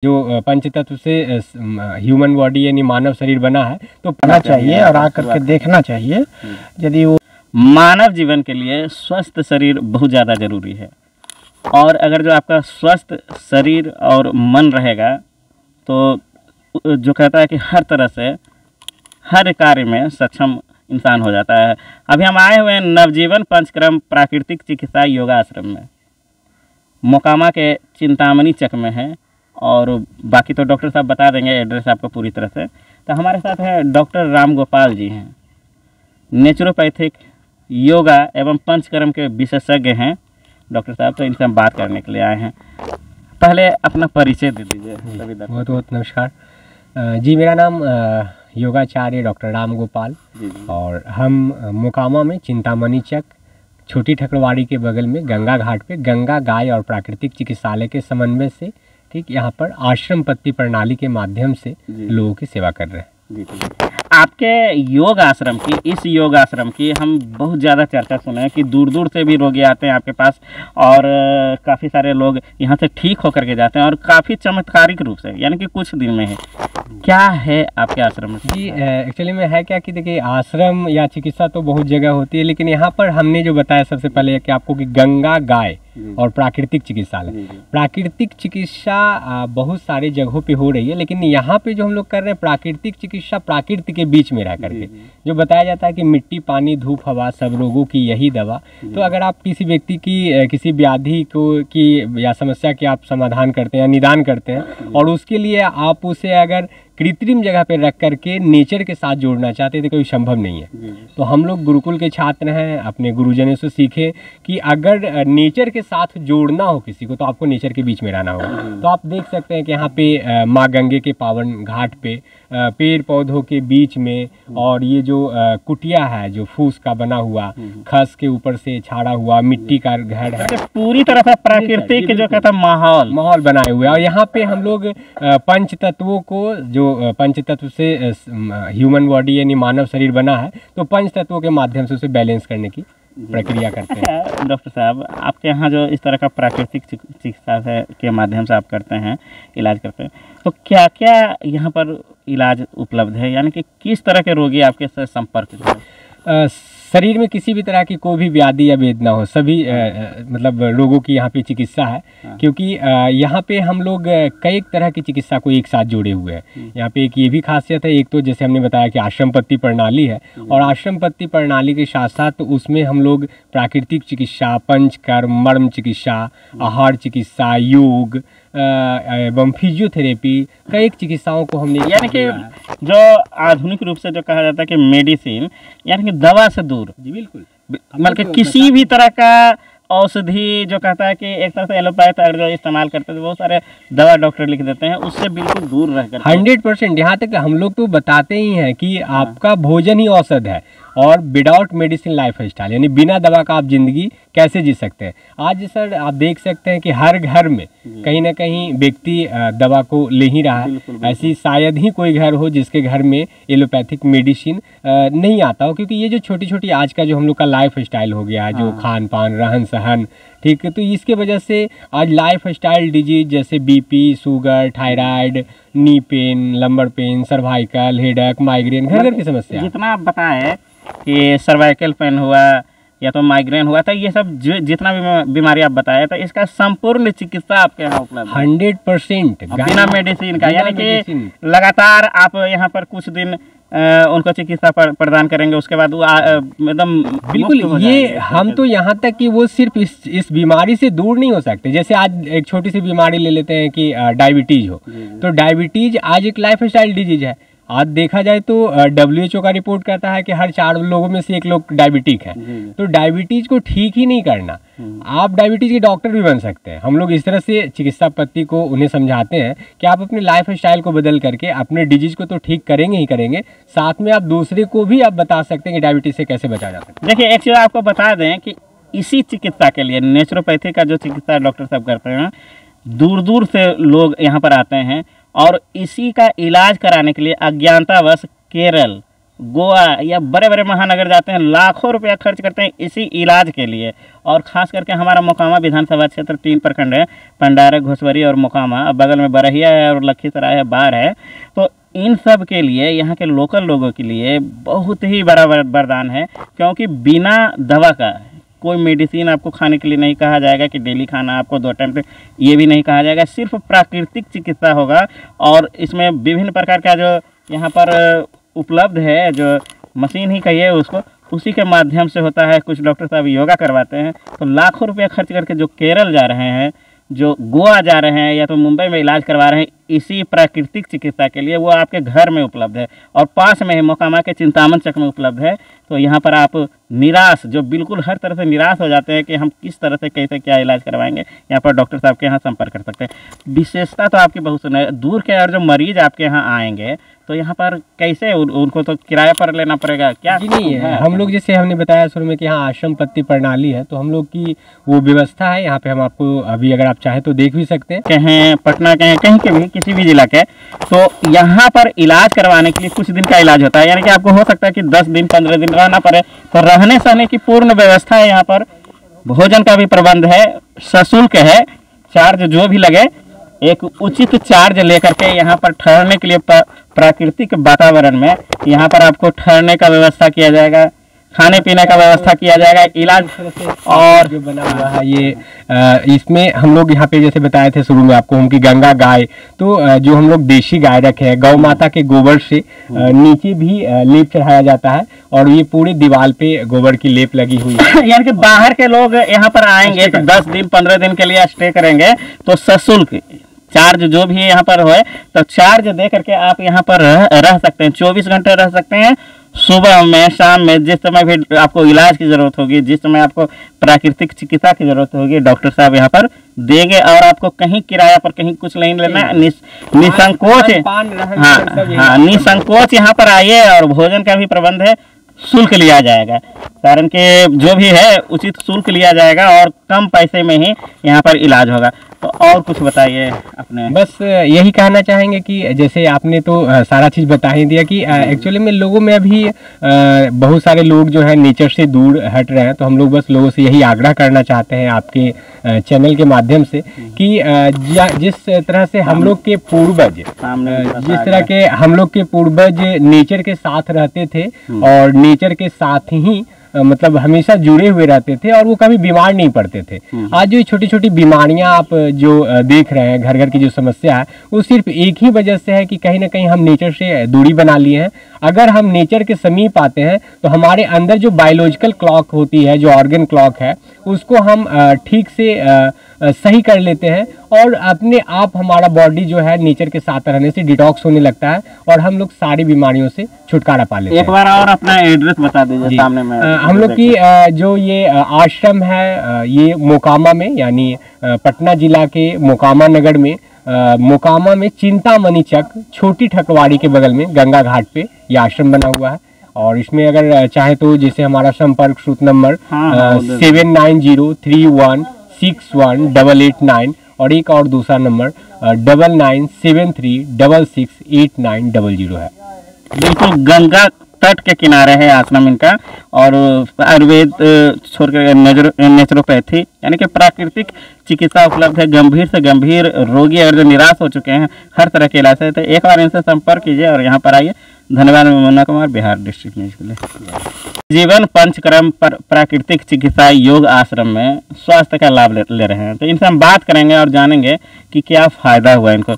पंच तत्व से human body यानी मानव शरीर बना है, तो पढ़ना चाहिए और आकर के देखना चाहिए। यदि वो मानव जीवन के लिए स्वस्थ शरीर बहुत ज़्यादा ज़रूरी है, और अगर जो आपका स्वस्थ शरीर और मन रहेगा तो जो कहता है कि हर तरह से हर कार्य में सक्षम इंसान हो जाता है। अभी हम आए हुए हैं नवजीवन पंचक्रम प्राकृतिक चिकित्सा योगा आश्रम में, मोकामा के चिंतामणि चक में है, और बाकी तो डॉक्टर साहब बता देंगे एड्रेस आपको पूरी तरह से। तो हमारे साथ है डॉक्टर राम गोपाल जी हैं, नेचुरोपैथिक योगा एवं पंचकर्म के विशेषज्ञ हैं डॉक्टर साहब। तो इनसे हम बात करने के लिए आए हैं। पहले अपना परिचय दे दीजिए। बहुत बहुत नमस्कार जी, मेरा नाम योगाचार्य डॉक्टर राम गोपाल, और हम मोकामा में चिंतामणि चक छोटी ठकरवाड़ी के बगल में गंगा घाट पे गंगा गाय और प्राकृतिक चिकित्सालय के समन्वय से ठीक यहाँ पर आश्रम पत्ती प्रणाली के माध्यम से लोगों की सेवा कर रहे हैं। आपके योग आश्रम की, इस योग आश्रम की हम बहुत ज़्यादा चर्चा सुने हैं कि दूर दूर से भी रोगी आते हैं आपके पास, और काफ़ी सारे लोग यहाँ से ठीक होकर के जाते हैं, और काफ़ी चमत्कारिक रूप से, यानी कि कुछ दिन में है। क्या है आपके आश्रम में? जी एक्चुअली में है क्या कि देखिए, आश्रम या चिकित्सा तो बहुत जगह होती है, लेकिन यहाँ पर हमने जो बताया सबसे पहले कि आपको कि गंगा गाय और प्राकृतिक चिकित्सालय, प्राकृतिक चिकित्सा बहुत सारी जगहों पे हो रही है, लेकिन यहाँ पे जो हम लोग कर रहे हैं प्राकृतिक चिकित्सा प्रकृति के बीच में रह करके, जो बताया जाता है कि मिट्टी पानी धूप हवा सब रोगों की यही दवा। तो अगर आप किसी व्यक्ति की किसी व्याधि को की या समस्या के आप समाधान करते हैं या निदान करते हैं, और उसके लिए आप उसे अगर कृत्रिम जगह पे रख करके नेचर के साथ जोड़ना चाहते हैं तो कोई संभव नहीं है। तो हम लोग गुरुकुल के छात्र हैं, अपने गुरुजनों से सीखे कि अगर नेचर के साथ जोड़ना हो किसी को तो आपको नेचर के बीच में रहना होगा। तो आप देख सकते हैं कि यहाँ पे माँ गंगे के पावन घाट पे पेड़ पौधों के बीच में, और ये जो कुटिया है जो फूस का बना हुआ, खस के ऊपर से छाड़ा हुआ मिट्टी का घर है, पूरी तरह से प्राकृतिक जो कहता माहौल बनाए हुए हैं। और यहाँ पे हम लोग पंच तत्वों को, जो पंच तत्व से ह्यूमन बॉडी यानी मानव शरीर बना है, तो पंच तत्वों के माध्यम से उसे बैलेंस करने की प्रक्रिया करते हैं। डॉक्टर साहब, आपके यहाँ जो इस तरह का प्राकृतिक चिकित्सा के माध्यम से आप करते हैं, इलाज करते हैं, तो क्या क्या यहाँ पर इलाज उपलब्ध है, यानी कि किस तरह के रोगी आपके साथ संपर्क में? शरीर में किसी भी तरह की कोई भी व्याधि या वेदना हो, सभी मतलब रोगों की यहाँ पे चिकित्सा है। क्योंकि यहाँ पे हम लोग कई तरह की चिकित्सा को एक साथ जोड़े हुए हैं। यहाँ पे एक ये भी खासियत है, एक तो जैसे हमने बताया कि आश्रम पत्ती प्रणाली है, और आश्रम पत्ती प्रणाली के साथ साथ उसमें हम लोग प्राकृतिक चिकित्सा, पंचकर्म, मर्म चिकित्सा, आहार चिकित्सा, योग एवं फिजियोथेरेपी, कई चिकित्साओं को हमने, यानी कि जो आधुनिक रूप से जो कहा जाता है कि मेडिसिन, यानी कि दवा से दूर। जी बिल्कुल, मतलब किसी भी तरह का औषधि जो कहता है कि एक तरह से एलोपैथ अगर जो इस्तेमाल करते हैं तो बहुत सारे दवा डॉक्टर लिख देते हैं, उससे बिल्कुल दूर रहकर 100%। यहाँ तक हम लोग तो बताते ही हैं कि आपका भोजन ही औषध है, और विदाउट मेडिसिन लाइफ स्टाइल, यानी बिना दवा का आप जिंदगी कैसे जी सकते हैं। आज सर आप देख सकते हैं कि हर घर में कहीं ना कहीं व्यक्ति दवा को ले ही रहा है। ऐसी शायद ही कोई घर हो जिसके घर में एलोपैथिक मेडिसिन नहीं आता हो, क्योंकि ये जो छोटी छोटी आज का जो हम लोग का लाइफ स्टाइल हो गया है, जो खान पान रहन सहन, ठीक है, तो इसके वजह से आज लाइफ स्टाइल डिजीज जैसे BP, sugar, thyroid, knee pain, lumbar pain, cervical, headache, migraine, घर घर की समस्या। जितना आप बताएं कि सर्वाइकल पेन हुआ या तो माइग्रेन हुआ था, ये सब जितना भी बीमारी आप बताया था, इसका संपूर्ण चिकित्सा आपके यहाँ उपलब्ध है 100% बिना मेडिसिन का। यानी कि लगातार आप यहाँ पर कुछ दिन उनको चिकित्सा प्रदान करेंगे, उसके बाद वो एकदम बिल्कुल। ये हम तो यहाँ तक कि वो सिर्फ इस बीमारी से दूर नहीं हो सकते। जैसे आज एक छोटी सी बीमारी ले लेते हैं कि डायबिटीज हो, तो डायबिटीज आज एक लाइफ स्टाइल डिजीज है। आज देखा जाए तो WHO का रिपोर्ट कहता है कि हर 4 लोगों में से 1 लोग डायबिटिक है। तो डायबिटीज को ठीक ही नहीं करना, आप डायबिटीज के डॉक्टर भी बन सकते हैं। हम लोग इस तरह से चिकित्सा पद्धति को उन्हें समझाते हैं कि आप अपने लाइफ स्टाइल को बदल करके अपने डिजीज को तो ठीक करेंगे ही करेंगे, साथ में आप दूसरे को भी आप बता सकते हैं कि डायबिटीज से कैसे बचा जा सकता है। देखिए, एक चीज़ आपको बता दें कि इसी चिकित्सा के लिए नेचुरोपैथी का जो चिकित्सा डॉक्टर साहब करते हैं, दूर दूर से लोग यहाँ पर आते हैं, और इसी का इलाज कराने के लिए अज्ञानतावश केरल, गोवा या बड़े बड़े महानगर जाते हैं, लाखों रुपया खर्च करते हैं इसी इलाज के लिए। और ख़ास करके हमारा मोकामा विधानसभा क्षेत्र 3 प्रखंड है, पंडारक, घोसवरी और मोकामा, अब बगल में बरहिया है और लखीसराय है, बार है। तो इन सब के लिए, यहाँ के लोकल लोगों के लिए बहुत ही बड़ा वरदान है, क्योंकि बिना दवा का कोई मेडिसिन आपको खाने के लिए नहीं कहा जाएगा कि डेली खाना आपको 2 टाइम पे, ये भी नहीं कहा जाएगा। सिर्फ प्राकृतिक चिकित्सा होगा और इसमें विभिन्न प्रकार का जो यहाँ पर उपलब्ध है, जो मशीन ही कहिए उसको, उसी के माध्यम से होता है। कुछ डॉक्टर साहब योगा करवाते हैं, तो लाखों रुपया खर्च करके जो केरल जा रहे हैं, जो गोवा जा रहे हैं या तो मुंबई में इलाज करवा रहे हैं इसी प्राकृतिक चिकित्सा के लिए, वो आपके घर में उपलब्ध है और पास में ही मोकामा के चिंतामन चक में उपलब्ध है। तो यहाँ पर आप निराश, जो बिल्कुल हर तरह से निराश हो जाते हैं कि हम किस तरह से कैसे क्या इलाज करवाएंगे, यहाँ पर डॉक्टर साहब के यहाँ संपर्क कर सकते हैं। विशेषता तो आपकी बहुत सुना है, दूर के और जो मरीज आपके यहाँ आएंगे तो यहाँ पर कैसे उनको तो किराया पर लेना पड़ेगा क्या? जी नहीं है, हम लोग जैसे हमने बताया शुरू में कि यहाँ आश्रम पत्ती प्रणाली है, तो हम लोग की वो व्यवस्था है। यहाँ पे हम आपको अभी अगर आप चाहें तो देख भी सकते हैं। कहीं पटना के, कहीं के भी, किसी भी जिला के, तो यहाँ पर इलाज करवाने के लिए कुछ दिन का इलाज होता है। यानी कि आपको हो सकता है कि 10 दिन 15 दिन रहना पड़े, तो रहने सहने की पूर्ण व्यवस्था है यहाँ पर। भोजन का भी प्रबंध है, सशुल्क है, चार्ज जो भी लगे एक उचित चार्ज लेकर के यहाँ पर ठहरने के लिए प्राकृतिक वातावरण में यहाँ पर आपको ठहरने का व्यवस्था किया जाएगा, खाने पीने का व्यवस्था किया जाएगा, इलाज। और जो बना हुआ है ये इसमें हम लोग यहाँ पे जैसे बताए थे शुरू में आपको हम की गंगा गाय, तो जो हम लोग देशी गाय रखे हैं, गौ माता के गोबर से नीचे भी लेप चढ़ाया जाता है और ये पूरी दीवार पे गोबर की लेप लगी हुई है। यानी कि बाहर के लोग यहाँ पर आएंगे तो 10 दिन 15 दिन के लिए स्टे करेंगे, तो सशुल्क चार्ज जो भी यहाँ पर हो, तो चार्ज दे करके आप यहाँ पर रह सकते हैं, 24 घंटे रह सकते हैं। सुबह में, शाम में, जिस समय भी आपको इलाज की ज़रूरत होगी, जिस समय आपको प्राकृतिक चिकित्सा की ज़रूरत होगी, डॉक्टर साहब यहाँ पर देंगे। और आपको कहीं किराया पर कहीं कुछ नहीं लेना है, निसंकोच, हाँ निसंकोच यहाँ पर आइए। और भोजन का भी प्रबंध है, शुल्क लिया जाएगा, कारण कि जो भी है उचित शुल्क लिया जाएगा और कम पैसे में ही यहाँ पर इलाज होगा। तो और कुछ बताइए अपने। बस यही कहना चाहेंगे कि जैसे आपने तो सारा चीज़ बता ही दिया कि एक्चुअली में लोगों में अभी बहुत सारे लोग जो है नेचर से दूर हट रहे हैं। तो हम लोग बस लोगों से यही आग्रह करना चाहते हैं आपके चैनल के माध्यम से कि जिस तरह से हम लोग के पूर्वज, जिस तरह के हम लोग के पूर्वज नेचर के साथ रहते थे और नेचर के साथ ही मतलब हमेशा जुड़े हुए रहते थे और वो कभी बीमार नहीं पड़ते थे। आज जो छोटी छोटी बीमारियां आप जो देख रहे हैं, घर घर की जो समस्या है, वो सिर्फ एक ही वजह से है कि कहीं ना कहीं हम नेचर से दूरी बना लिए हैं। अगर हम नेचर के समीप आते हैं तो हमारे अंदर जो बायोलॉजिकल क्लॉक होती है, जो ऑर्गन क्लॉक है, उसको हम ठीक से सही कर लेते हैं और अपने आप हमारा बॉडी जो है नेचर के साथ रहने से डिटॉक्स होने लगता है और हम लोग सारी बीमारियों से छुटकारा पा लेते हैं। एक बार और अपना एड्रेस बता दीजिए सामने में। हम लोग की जो ये आश्रम है ये मोकामा में, यानी पटना जिला के मोकामा नगर में, मोकामा में चिंतामणि चक छोटी ठकवाड़ी के बगल में गंगा घाट पे ये आश्रम बना हुआ है। और इसमें अगर चाहे तो जैसे हमारा संपर्क सूत्र नंबर 7903161889 और एक और दूसरा नंबर 9973668900 है। बिल्कुल गंगा तट के किनारे है आश्रम इनका। और आयुर्वेद छोड़कर नेचुरोपैथी यानी कि प्राकृतिक चिकित्सा उपलब्ध है। गंभीर से गंभीर रोगी अगर जो निराश हो चुके हैं, हर तरह के इलाज है, तो एक बार इनसे संपर्क कीजिए और यहाँ पर आइए। धन्यवाद। मोना कुमार, बिहार डिस्ट्रिक्ट न्यूज के लिए। जीवन पंचक्रम पर प्राकृतिक चिकित्सा योग आश्रम में स्वास्थ्य का लाभ ले रहे हैं, तो इनसे हम बात करेंगे और जानेंगे कि क्या फ़ायदा हुआ इनको।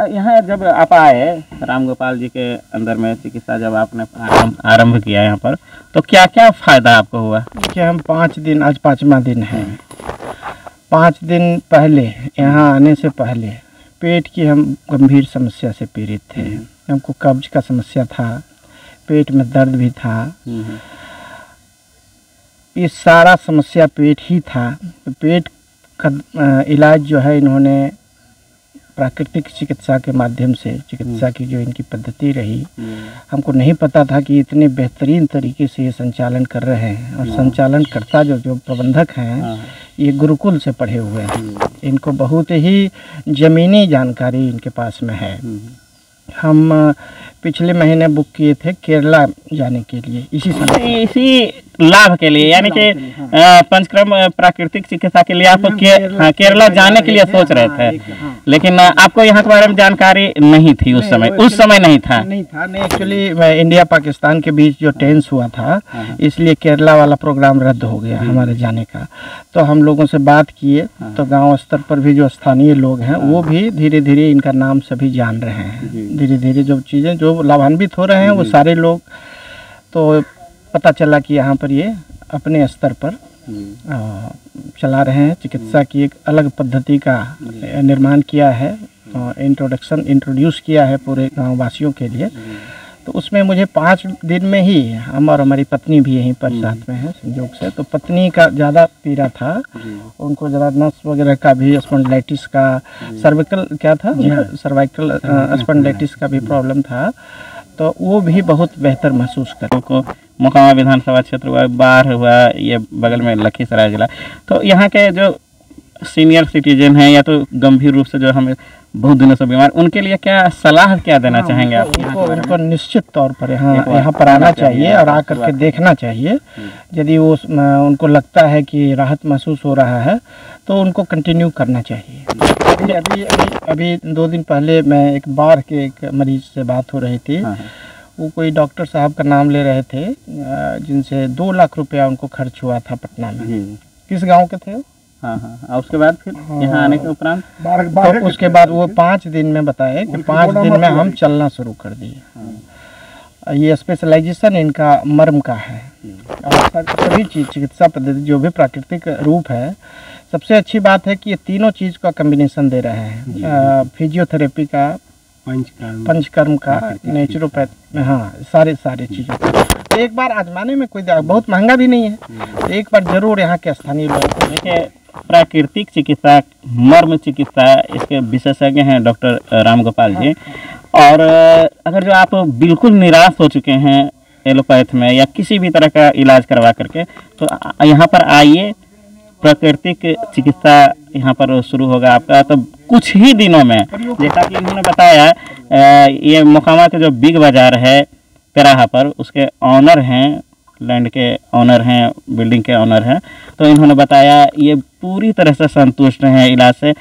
यहाँ जब आप आए राम गोपाल जी के अंदर में चिकित्सा जब आपने आरंभ किया यहाँ पर, तो क्या क्या फ़ायदा आपको हुआ? देखिए, हम 5 दिन, आज 5वां दिन है। 5 दिन पहले यहाँ आने से पहले पेट की हम गंभीर समस्या से पीड़ित थे। हमको कब्ज का समस्या था, पेट में दर्द भी था, ये सारा समस्या पेट ही था। पेट का इलाज जो है इन्होंने प्राकृतिक चिकित्सा के माध्यम से, चिकित्सा की जो इनकी पद्धति रही, हमको नहीं पता था कि इतने बेहतरीन तरीके से ये संचालन कर रहे हैं। और संचालन करता जो प्रबंधक हैं ये गुरुकुल से पढ़े हुए हैं, इनको बहुत ही ज़मीनी जानकारी इनके पास में है। हम पिछले महीने बुक किए थे केरला जाने के लिए इसी समय। इसी लाभ के लिए, यानी कि पंचकर्म प्राकृतिक चिकित्सा के लिए आप केरला जाने के लिए सोच रहे थे, लेकिन आपको यहाँ के बारे में जानकारी नहीं थी उस समय नहीं था। नहीं, एक्चुअली इंडिया पाकिस्तान के बीच जो टेंस हुआ था, इसलिए केरला वाला प्रोग्राम रद्द हो गया हमारे जाने का। तो हम लोगों से बात किए तो गांव स्तर पर भी जो स्थानीय लोग हैं वो भी धीरे धीरे इनका नाम सभी जान रहे हैं। धीरे धीरे जो चीज़ें जो लाभान्वित हो रहे हैं वो सारे लोग, तो पता चला कि यहाँ पर ये अपने स्तर पर चला रहे हैं। चिकित्सा की एक अलग पद्धति का निर्माण किया है, इंट्रोड्यूस किया है पूरे गाँव वासियों के लिए। तो उसमें मुझे 5 दिन में ही, हम और हमारी पत्नी भी यहीं पर साथ में है संयोग से, तो पत्नी का ज़्यादा पीड़ा था, उनको ज़रा नस वगैरह का भी, स्पॉन्डिलाइटिस का, सर्विकल क्या था, सर्वाइकल स्पॉन्डिलाइटिस का भी प्रॉब्लम था, तो वो भी बहुत बेहतर महसूस कर को। मोकामा विधानसभा क्षेत्र हुआ, बाढ़ हुआ, ये बगल में लखीसराय जिला, तो यहाँ के जो सीनियर सिटीजन हैं या तो गंभीर रूप से जो हमें बहुत दिनों से बीमार, उनके लिए क्या सलाह क्या देना चाहेंगे आप? उनको निश्चित तौर पर यहाँ पर आना चाहिए और आकर के देखना चाहिए। यदि वो उनको लगता है कि राहत महसूस हो रहा है तो उनको कंटिन्यू करना चाहिए। अभी 2 दिन पहले मैं एक बाढ़ के एक मरीज से बात हो रही थी। वो कोई डॉक्टर साहब का नाम ले रहे थे जिनसे 2 लाख रुपया उनको खर्च हुआ था पटना में। किस गांव के थे वो? और उसके बाद फिर यहाँ आने के उपरांत तो उसके बाद वो 5 दिन में बताए कि 5 दिन में हम चलना शुरू कर दिए। ये स्पेशलाइजेशन इनका मर्म का है और सभी चीज़ चिकित्सा पद्धति जो भी प्राकृतिक रूप है, सबसे अच्छी बात है कि ये तीनों चीज़ का कम्बिनेशन दे रहे हैं। फिजियोथेरेपी का, पंचकर्म का, नेचुरोपैथ, हाँ सारे चीज़ों का। तो एक बार आजमाने में कोई बहुत महंगा भी नहीं है, तो एक बार जरूर यहाँ के स्थानीय लोग। देखिए, प्राकृतिक चिकित्सा, मर्म चिकित्सा, इसके विशेषज्ञ हैं डॉक्टर रामगोपाल जी। और अगर जो आप बिल्कुल निराश हो चुके हैं एलोपैथ में या किसी भी तरह का इलाज करवा करके, तो यहाँ पर आइए। प्राकृतिक चिकित्सा यहाँ पर शुरू होगा आपका तो कुछ ही दिनों में। जैसा कि इन्होंने बताया, ये मोकामा के जो बिग बाज़ार है पेराहा पर, उसके ऑनर हैं, लैंड के ऑनर हैं, बिल्डिंग के ऑनर हैं। तो इन्होंने बताया ये पूरी तरह से संतुष्ट हैं इलाज से।